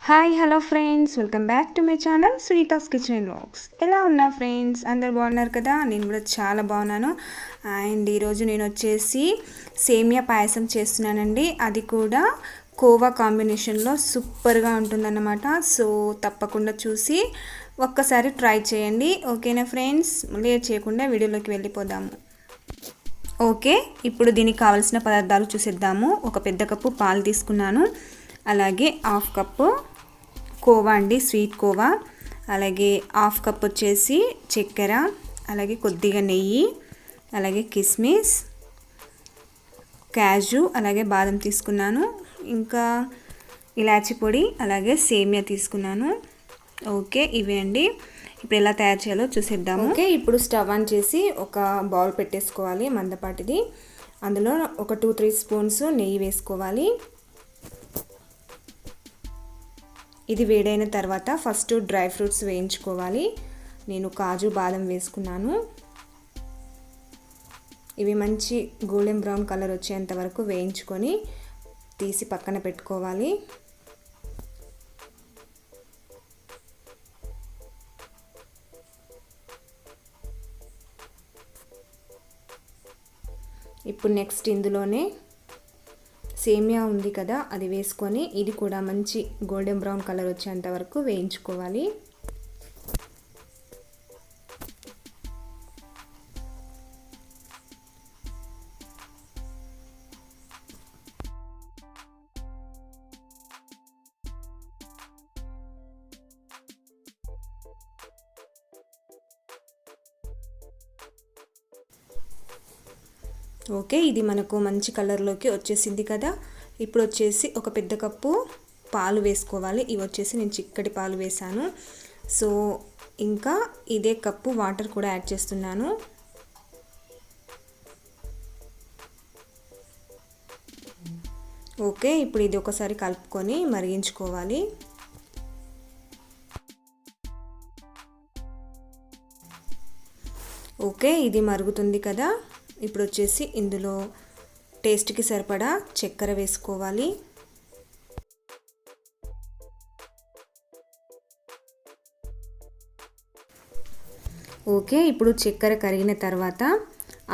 Hi hello friends, welcome back to my channel Sreetha's kitchen vlogs. ఎలా ఉన్నా friends? అందరు బాగున్నారు కదా? నేను కూడా చాలా బాగున్నాను. అండ్ ఈరోజు నేను వచ్చేసి సేమియా పాయసం చేస్తున్నానండి. అది కూడా కోవా కాంబినేషన్లో సూపర్గా ఉంటుందన్నమాట. సో తప్పకుండా చూసి ఒక్కసారి ట్రై చేయండి. ఓకేనా ఫ్రెండ్స్? లేట్ చేయకుండా వీడియోలోకి వెళ్ళిపోదాము. ఓకే, ఇప్పుడు దీనికి కావాల్సిన పదార్థాలు చూసేద్దాము. ఒక పెద్ద కప్పు పాలు తీసుకున్నాను, అలాగే హాఫ్ కప్పు కోవా అండి, స్వీట్ కోవా, అలాగే హాఫ్ కప్ వచ్చేసి చక్కెర, అలాగే కొద్దిగా నెయ్యి, అలాగే కిస్మిస్, క్యాజు, అలాగే బాదం తీసుకున్నాను, ఇంకా ఇలాచి పొడి, అలాగే సేమియా తీసుకున్నాను. ఓకే, ఇవే అండి. ఇప్పుడు ఎలా తయారు చేయాలో చూసేద్దాము. ఓకే, ఇప్పుడు స్టవ్ ఆన్ చేసి ఒక బౌల్ పెట్టేసుకోవాలి మందపాటిది. అందులో ఒక 2-3 స్పూన్స్ నెయ్యి వేసుకోవాలి. ఇది వేడైన తర్వాత ఫస్ట్ డ్రై ఫ్రూట్స్ వేయించుకోవాలి. నేను కాజు బాదం వేసుకున్నాను. ఇవి మంచి గోల్డెన్ బ్రౌన్ కలర్ వచ్చేంత వరకు వేయించుకొని తీసి పక్కన పెట్టుకోవాలి. ఇప్పుడు నెక్స్ట్ ఇందులోనే సేమియా ఉంది కదా, అది వేసుకొని ఇది కూడా మంచి గోల్డెన్ బ్రౌన్ కలర్ వచ్చేంత వరకు వేయించుకోవాలి. ఓకే, ఇది మనకు మంచి కలర్లోకి వచ్చేసింది కదా. ఇప్పుడు వచ్చేసి ఒక పెద్ద కప్పు పాలు వేసుకోవాలి. ఇవి వచ్చేసి నేను చిక్కటి పాలు వేసాను. సో ఇంకా ఇదే కప్పు వాటర్ కూడా యాడ్ చేస్తున్నాను. ఓకే, ఇప్పుడు ఇది ఒకసారి కలుపుకొని మరిగించుకోవాలి. ఓకే, ఇది మరుగుతుంది కదా. ఇప్పుడు వచ్చేసి ఇందులో టేస్ట్కి సరిపడా చక్కెర వేసుకోవాలి. ఓకే, ఇప్పుడు చక్కెర కరిగిన తర్వాత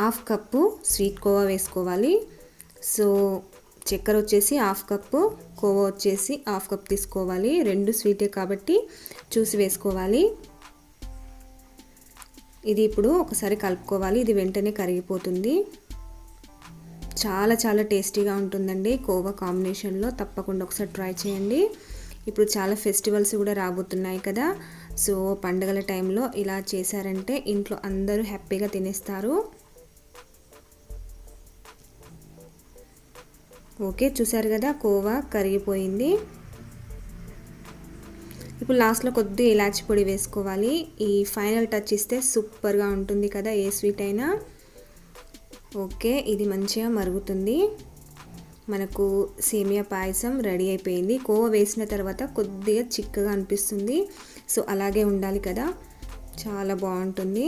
హాఫ్ కప్పు స్వీట్ కోవా వేసుకోవాలి. సో చక్కెర వచ్చేసి హాఫ్ కప్పు, కోవా వచ్చేసి హాఫ్ కప్ తీసుకోవాలి. రెండు స్వీటే కాబట్టి చూసి వేసుకోవాలి. ఇది ఇప్పుడు ఒకసారి కలుపుకోవాలి. ఇది వెంటనే కరిగిపోతుంది. చాలా చాలా టేస్టీగా ఉంటుందండి కోవా కాంబినేషన్లో. తప్పకుండా ఒకసారి ట్రై చేయండి. ఇప్పుడు చాలా ఫెస్టివల్స్ కూడా రాబోతున్నాయి కదా. సో పండుగల టైంలో ఇలా చేశారంటే ఇంట్లో అందరూ హ్యాపీగా తినేస్తారు. ఓకే, చూసారు కదా, కోవా కరిగిపోయింది. ఇప్పుడు లాస్ట్లో కొద్దిగా ఇలాచి పొడి వేసుకోవాలి. ఈ ఫైనల్ టచ్ ఇస్తే సూపర్గా ఉంటుంది కదా ఏ స్వీట్ అయినా. ఓకే, ఇది మంచిగా మరుగుతుంది. మనకు సేమియా పాయసం రెడీ అయిపోయింది. కోవా వేసిన తర్వాత కొద్దిగా చిక్కగా అనిపిస్తుంది. సో అలాగే ఉండాలి కదా, చాలా బాగుంటుంది.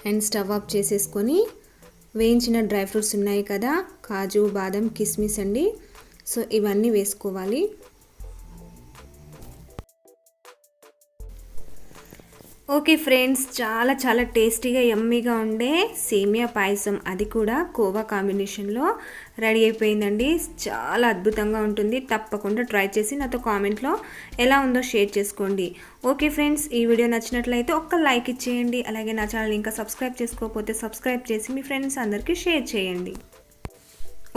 అండ్ స్టవ్ ఆఫ్ చేసేసుకొని వేయించిన డ్రై ఫ్రూట్స్ ఉన్నాయి కదా, కాజు బాదం కిస్మిస్ అండి. సో ఇవన్నీ వేసుకోవాలి. ఓకే ఫ్రెండ్స్, చాలా చాలా టేస్టీగా యమ్మీగా ఉండే సేమియా పాయసం, అది కూడా కోవా కాంబినేషన్లో రెడీ అయిపోయిందండి. చాలా అద్భుతంగా ఉంటుంది. తప్పకుండా ట్రై చేసి నాతో కామెంట్లో ఎలా ఉందో షేర్ చేసుకోండి. ఓకే ఫ్రెండ్స్, ఈ వీడియో నచ్చినట్లయితే ఒక్క లైక్ ఇచ్చేయండి. అలాగే నా ఛానల్ ఇంకా సబ్స్క్రైబ్ చేసుకోకపోతే సబ్స్క్రైబ్ చేసి మీ ఫ్రెండ్స్ అందరికీ షేర్ చేయండి.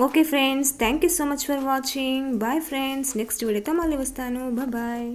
Okay friends, thank you so much for watching. Bye friends, next వీడియోతో మళ్ళీ వస్తాను. బాయ్.